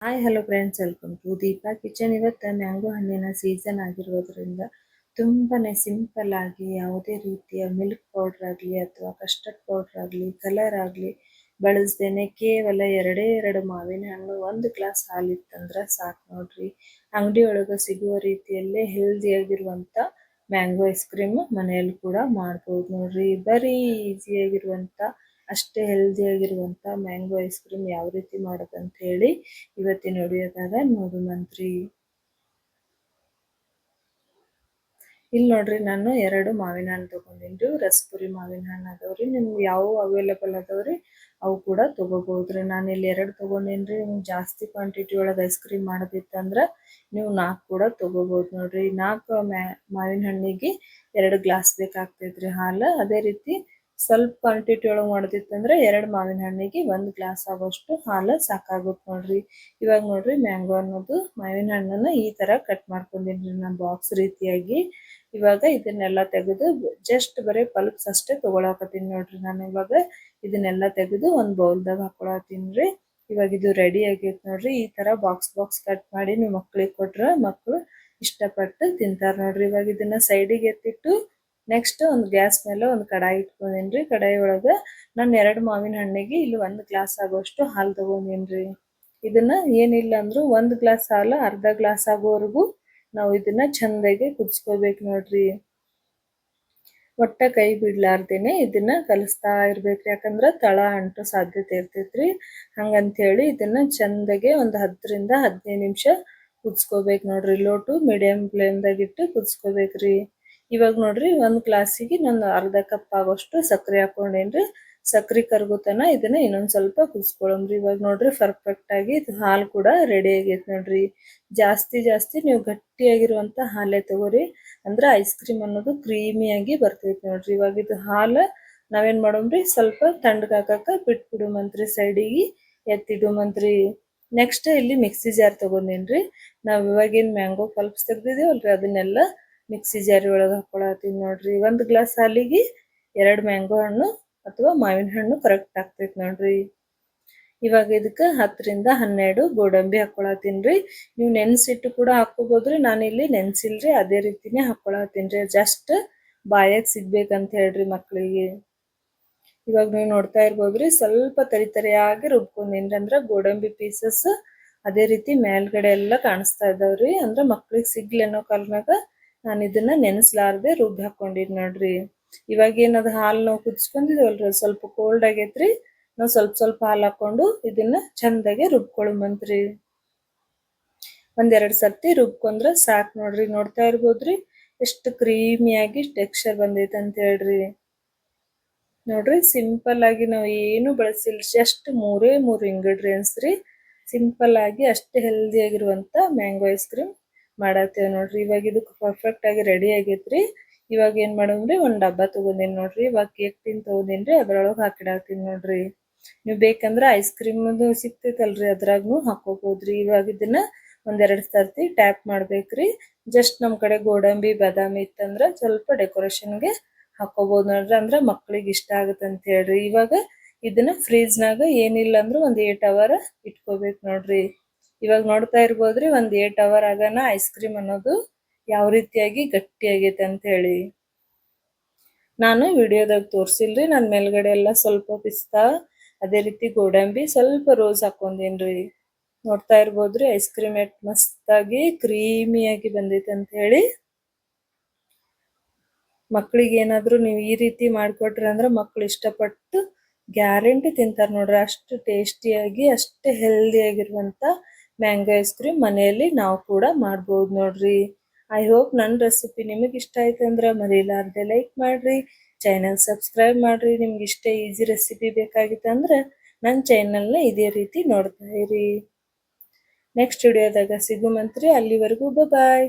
Hi hello friends, welcome to Deepa kitchen. ಇವತ್ತು mango ಹಣ್ಣಿನ season ಆಗಿರೋದ್ರಿಂದ ತುಂಬಾನೇ ಸಿಂಪಲ್ ಆಗಿ ಯಾವುದೇ ರೀತಿಯ ಮಿಲ್ಕ್ ಪೌಡರ್ ಆಗಲಿ ಅಥವಾ ಕಸ್ಟರ್ಡ್ ಪೌಡರ್ ಆಗಲಿ ಕಲರ್ ಆಗಲಿ ಬಳಸ್ದೇನೆ ಕೇವಲ ಎರಡು ಮಾವಿನ ಹಣ್ಣು 1 ಗ್ಲಾಸ್ ಹಾಲಿತ್ತಂದ್ರೆ ಸಾಕು ನೋಡ್ರಿ. ಅಂಗಡಿ ಒಳಗೆ ಸಿಗುವ ರೀತಿಯಲ್ಲೇ ಹೆಲ್ದಿಯಾಗಿರುವಂಥ ಮ್ಯಾಂಗೋ ಐಸ್ ಕ್ರೀಮ್ ಮನೆಯಲ್ಲಿ ಕೂಡ ಮಾಡ್ಬೋದು ನೋಡ್ರಿ. ಬರೀ ಈಸಿಯಾಗಿರುವಂಥ ಅಷ್ಟೇ ಹೆಲ್ದಿಯಾಗಿರುವಂಥ ಮ್ಯಾಂಗೋ ಐಸ್ ಕ್ರೀಮ್ ಯಾವ ರೀತಿ ಮಾಡೋದಂತ ಹೇಳಿ ಇವತ್ತಿನ ವಿಡಿಯೋದಾಗ ನೋಡೋಣಂತ್ರಿ. ಇಲ್ಲಿ ನೋಡ್ರಿ, ನಾನು 2 ಮಾವಿನ ಹಣ್ಣು ತಗೊಂಡಿನ್ರಿ. ರಸಪುರಿ ಮಾವಿನ ಹಣ್ಣು ಅದಾವ್ರಿ. ನಿಮ್ಗೆ ಯಾವ ಅವೈಲೇಬಲ್ ಅದಾವ್ರಿ ಅವು ಕೂಡ ತಗೋಬಹುದ್ರಿ. ನಾನು ಇಲ್ಲಿ 2 ತಗೊಂಡೇನ್ರಿ. ನಿಮ್ಗೆ ಜಾಸ್ತಿ ಕ್ವಾಂಟಿಟಿ ಒಳಗೆ ಐಸ್ ಕ್ರೀಮ್ ಮಾಡೋದಿತ್ತಂದ್ರೆ ನೀವು 4 ಕೂಡ ತಗೋಬಹುದು ನೋಡ್ರಿ. 4 ಮಾವಿನ ಹಣ್ಣಿಗೆ 2 ಗ್ಲಾಸ್ ಬೇಕಾಗ್ತೈತ್ರಿ ಹಾಲು. ಅದೇ ರೀತಿ ಸ್ವಲ್ಪ ಕ್ವಾಂಟಿಟಿ ಒಳಗೆ ಮಾಡೋದಿತ್ತಂದ್ರೆ 2 ಮಾವಿನ ಹಣ್ಣಿಗೆ 1 ಗ್ಲಾಸ್ ಆಗೋಷ್ಟು ಹಾಲು ಸಾಕಾಗುತ್ತೆ ನೋಡ್ರಿ. ಇವಾಗ ನೋಡ್ರಿ, ಮ್ಯಾಂಗೋ ಅನ್ನೋದು ಮಾವಿನ ಹಣ್ಣನ್ನ ಈ ತರ ಕಟ್ ಮಾಡ್ಕೊಂಡಿನ್ರಿ ನಾನು ಬಾಕ್ಸ್ ರೀತಿಯಾಗಿ. ಇವಾಗ ಇದನ್ನೆಲ್ಲ ತೆಗೆದು ಜಸ್ಟ್ ಬರೀ ಪಲ್ಪ್ಸ್ ಅಷ್ಟೇ ತಗೊಳಕತ್ತೀನಿ ನೋಡ್ರಿ. ನಾನು ಇವಾಗ ಇದನ್ನೆಲ್ಲ ತೆಗೆದು ಒಂದು ಬೌಲ್ದಾಗ ಹಾಕೊಳತ್ತೀನಿ. ಇವಾಗ ಇದು ರೆಡಿ ಆಗೈತೆ ನೋಡ್ರಿ. ಈ ತರ ಬಾಕ್ಸ್ ಕಟ್ ಮಾಡಿ ನೀವು ಮಕ್ಳಿಗೆ ಕೊಟ್ರೆ ಮಕ್ಕಳು ಇಷ್ಟಪಟ್ಟು ತಿಂತಾರೆ ನೋಡ್ರಿ. ಇವಾಗ ಇದನ್ನ ಸೈಡಿಗೆ ಎತ್ತಿಟ್ಟು ನೆಕ್ಸ್ಟ್ ಒಂದು ಗ್ಯಾಸ್ ಮೇಲೆ ಒಂದು ಕಡಾಯಿ ಇಟ್ಕೊಂಡೇನ್ರಿ. ಕಡಾಯಿ ಒಳಗೆ ನಾನು 2 ಮಾವಿನ ಹಣ್ಣಿಗೆ ಇಲ್ಲಿ 1 ಗ್ಲಾಸ್ ಆಗೋಷ್ಟು ಹಾಲು ತಗೊಂಡೇನ್ರಿ. ಇದನ್ನ ಏನಿಲ್ಲ ಅಂದ್ರೂ 1 ಗ್ಲಾಸ್ ಹಾಲು ಅರ್ಧ ಗ್ಲಾಸ್ ಆಗೋವರೆಗೂ ನಾವು ಇದನ್ನ ಚಂದಾಗಿ ಕುದಿಸ್ಕೋಬೇಕು ನೋಡ್ರಿ. ಒಟ್ಟ ಕೈ ಬಿಡ್ಲಾರ್ದೇನೆ ಇದನ್ನ ಕಲಿಸ್ತಾ ಇರ್ಬೇಕ್ರಿ. ಯಾಕಂದ್ರೆ ತಳ ಅಂಟೋ ಸಾಧ್ಯತೆ ಇರ್ತೈತ್ರಿ. ಹಂಗಂತೇಳಿ ಇದನ್ನ ಚಂದಾಗೆ ಒಂದು 10 ರಿಂದ 15 ನಿಮಿಷ ಕುದಿಸ್ಕೋಬೇಕು ನೋಡ್ರಿ. ಲೋ ಟು ಮೀಡಿಯಂ ಫ್ಲೇಮ್ದಾಗ ಇಟ್ಟು ಕುದಿಸ್ಕೋಬೇಕ್ರಿ. ಇವಾಗ ನೋಡ್ರಿ, 1 ಗ್ಲಾಸಿಗೆ ನಾನು ಅರ್ಧ ಕಪ್ ಆಗೋಷ್ಟು ಸಕ್ಕರೆ ಹಾಕೊಂಡೇನ್ರಿ. ಸಕ್ಕರೆ ಕರ್ಗುತನ ಇದನ್ನ ಇನ್ನೊಂದ್ ಸ್ವಲ್ಪ ಕುದಿಸ್ಕೊಳಮ್ರಿ. ಇವಾಗ ನೋಡ್ರಿ, ಪರ್ಫೆಕ್ಟ್ ಆಗಿ ಇದು ಹಾಲು ಕೂಡ ರೆಡಿ ಆಗೈತೆ ನೋಡ್ರಿ. ಜಾಸ್ತಿ ನೀವು ಗಟ್ಟಿಯಾಗಿರುವಂತ ಹಾಲೇ ತಗೋರಿ. ಅಂದ್ರೆ ಐಸ್ ಕ್ರೀಮ್ ಅನ್ನೋದು ಕ್ರೀಮಿಯಾಗಿ ಬರ್ತೈತೆ ನೋಡ್ರಿ. ಇವಾಗ ಇದು ಹಾಲು ನಾವೇನ್ ಮಾಡೋಮ್ರಿ, ಸ್ವಲ್ಪ ತಣ್ಣಗಾಕಕ ಬಿಟ್ಬಿಡುಮಂತ್ರಿ. ಸೈಡಿಗೆ ಎತ್ತಿಡುಮಂತ್ರಿ. ನೆಕ್ಸ್ಟ್ ಇಲ್ಲಿ ಮಿಕ್ಸಿ ಜಾರ್ ತಗೊಂಡೇನ್ರಿ. ನಾವ್ ಇವಾಗೇನ್ ಮ್ಯಾಂಗೋ ಪಲ್ಪ್ಸ್ ತೆಗ್ದಿದೇವಲ್ರಿ ಅದನ್ನೆಲ್ಲ ಮಿಕ್ಸಿ ಜಾರಿ ಒಳಗೆ ಹಾಕೊಳತ್ತೀನಿ ನೋಡ್ರಿ. 1 ಗ್ಲಾಸ್ ಹಾಲಿಗೆ 2 ಮ್ಯಾಂಗೋ ಹಣ್ಣು ಅಥವಾ ಮಾವಿನ ಹಣ್ಣು ಕರೆಕ್ಟ್ ಆಗ್ತೈತಿ ನೋಡ್ರಿ. ಇವಾಗ ಇದಕ್ಕೆ 10 ರಿಂದ 12 ಗೋಡಂಬಿ ಹಾಕೊಳತ್ತೀನ್ರಿ. ನೀವು ನೆನ್ಸಿಟ್ಟು ಕೂಡ ಹಾಕೋಬಹುದ್ರಿ. ನಾನಿಲ್ಲಿ ನೆನ್ಸಿಲ್ರಿ, ಅದೇ ರೀತಿನೇ ಹಾಕೊಳತ್ತೀನ್ರಿ. ಜಸ್ಟ್ ಬಾಯಾಗ ಸಿಗ್ಬೇಕಂತ ಹೇಳ್ರಿ ಮಕ್ಕಳಿಗೆ. ಇವಾಗ ನೀವು ನೋಡ್ತಾ ಇರ್ಬೋದ್ರಿ, ಸ್ವಲ್ಪ ತರಿಯಾಗಿ ರುಬ್ಕೊಂಡೇನ್ರಿ. ಅಂದ್ರೆ ಗೋಡಂಬಿ ಪೀಸಸ್ ಅದೇ ರೀತಿ ಮೇಲ್ಗಡೆ ಎಲ್ಲ ಕಾಣಿಸ್ತಾ ಇದಾವ್ರಿ. ಅಂದ್ರೆ ಮಕ್ಳಿಗೆ ಸಿಗ್ಲಿ ಅನ್ನೋ ಕಾರಣಾಗ ನಾನು ಇದನ್ನ ನೆನೆಸ್ಲಾರ್ದೆ ರುಬ್ಬಿ ಹಾಕೊಂಡಿದ್ ನೋಡ್ರಿ. ಇವಾಗ ಏನದು ಹಾಲು ನಾವು ಕುದಿಸ್ಕೊಂಡಿದೇವಲ್ರಿ, ಸ್ವಲ್ಪ ಕೋಲ್ಡ್ ಆಗೈತ್ರಿ. ನಾವು ಸ್ವಲ್ಪ ಹಾಲು ಹಾಕೊಂಡು ಇದನ್ನ ಚಂದಾಗೆ ರುಬ್ಕೊಳುಮಂತ್ರಿ. 1-2 ಸರ್ತಿ ರುಬ್ಕೊಂಡ್ರೆ ಸಾಕು ನೋಡ್ರಿ. ನೋಡ್ತಾ ಇರ್ಬೋದ್ರಿ ಎಷ್ಟು ಕ್ರೀಮಿಯಾಗಿ ಟೆಕ್ಸ್ಚರ್ ಬಂದೈತೆ ಅಂತ ಹೇಳ್ರಿ. ನೋಡ್ರಿ, ಸಿಂಪಲ್ ಆಗಿ ನಾವು ಏನು ಬಳಸಿಲ್ಲ, ಜಸ್ಟ್ 3 ಇಂಗ್ರೀಡಿಯೆಂಟ್ಸ್ ರೀ. ಸಿಂಪಲ್ ಆಗಿ ಅಷ್ಟೇ ಹೆಲ್ದಿ ಆಗಿರುವಂತ ಮ್ಯಾಂಗೋ ಐಸ್ ಕ್ರೀಮ್ ಮಾಡತ್ತೇವೆ ನೋಡ್ರಿ. ಇವಾಗ ಇದು ಪರ್ಫೆಕ್ಟ್ ಆಗಿ ರೆಡಿ ಆಗೈತ್ರಿ. ಇವಾಗ ಏನ್ ಮಾಡೋಮ್ರಿ, ಒಂದ್ ಡಬ್ಬ ತಗೊಂಡೇನಿ ನೋಡ್ರಿ. ಇವಾಗ ಕೇಕ್ ಟಿನ್ ತಗೊಂಡೇನ್ರಿ, ಅದ್ರೊಳಗೆ ಹಾಕಿಡಾಕ್ತೀನಿ ನೋಡ್ರಿ. ನೀವು ಬೇಕಂದ್ರೆ ಐಸ್ ಕ್ರೀಮ್ ಸಿಕ್ತೈತಲ್ರಿ, ಅದ್ರಾಗ್ನು ಹಾಕೋಬಹುದ್ರಿ. ಇವಾಗ ಇದನ್ನ 1-2 ಸರ್ತಿ ಟ್ಯಾಪ್ ಮಾಡ್ಬೇಕ್ರಿ. ಜಸ್ಟ್ ನಮ್ ಕಡೆ ಗೋಡಂಬಿ ಬಾದಾಮಿ ಇತ್ತಂದ್ರ ಸ್ವಲ್ಪ ಡೆಕೋರೇಷನ್ಗೆ ಹಾಕೋಬಹುದು ನೋಡ್ರಿ. ಅಂದ್ರೆ ಮಕ್ಳಿಗೆ ಇಷ್ಟ ಆಗುತ್ತಂತ ಹೇಳ್ರಿ. ಇವಾಗ ಇದನ್ನ ಫ್ರೀಜ್ನಾಗ ಏನಿಲ್ಲ ಅಂದ್ರೂ 8 ಅವರ್ ಇಟ್ಕೋಬೇಕು ನೋಡ್ರಿ. ಇವಾಗ ನೋಡ್ತಾ ಇರ್ಬೋದ್ರಿ, 8 ಅವರ್ ಆಗನ ಐಸ್ ಕ್ರೀಮ್ ಅನ್ನೋದು ಯಾವ ರೀತಿಯಾಗಿ ಗಟ್ಟಿ ಆಗೈತೆ ಅಂತ ಹೇಳಿ. ನಾನು ವಿಡಿಯೋದಾಗ ತೋರ್ಸಿಲ್ರಿ. ನಾನು ಮೇಲ್ಗಡೆ ಎಲ್ಲ ಸ್ವಲ್ಪ ಪಿಸ್ತಾ ಅದೇ ರೀತಿ ಗೋಡಂಬಿ ಸ್ವಲ್ಪ ರೋಸ್ ಹಾಕೊಂಡೇನ್ರಿ. ನೋಡ್ತಾ ಇರ್ಬೋದ್ರಿ, ಐಸ್ ಕ್ರೀಮ್ ಎಷ್ಟ್ ಮಸ್ತಾಗಿ ಕ್ರೀಮಿಯಾಗಿ ಬಂದೈತೆ ಅಂತ ಹೇಳಿ. ಮಕ್ಳಿಗೆ ಏನಾದ್ರು ನೀವು ಈ ರೀತಿ ಮಾಡ್ಕೊಟ್ರಿ ಅಂದ್ರೆ ಮಕ್ಳು ಇಷ್ಟಪಟ್ಟು ಗ್ಯಾರಂಟಿ ತಿಂತಾರೆ ನೋಡ್ರಿ. ಅಷ್ಟು ಟೇಸ್ಟಿಯಾಗಿ ಅಷ್ಟೇ ಹೆಲ್ದಿ ಆಗಿರುವಂತ ಮ್ಯಾಂಗೋ ಐಸ್ ಕ್ರೀಮ್ ಮನೆಯಲ್ಲಿ ನಾವು ಕೂಡ ಮಾಡ್ಬೋದು ನೋಡ್ರಿ. ಐ ಹೋಪ್ ನನ್ನ ರೆಸಿಪಿ ನಿಮಗೆ ಇಷ್ಟ ಆಯ್ತು ಅಂದ್ರೆ ಮರಿಲಾರ್ದೆ ಲೈಕ್ ಮಾಡ್ರಿ, ಚಾನಲ್ ಸಬ್ಸ್ಕ್ರೈಬ್ ಮಾಡ್ರಿ. ನಿಮ್ಗೆ ಇಷ್ಟೇ ಈಸಿ ರೆಸಿಪಿ ಬೇಕಾಗಿತ್ತು ಅಂದ್ರೆ ನನ್ನ ಚಾನಲ್ನ ಇದೇ ರೀತಿ ನೋಡ್ತಾ ಇರಿ. ನೆಕ್ಸ್ಟ್ ವಿಡಿಯೋದಾಗ ಸಿಗುಮಂತ್ರಿ. ಅಲ್ಲಿವರೆಗೂ ಬಾಯ್.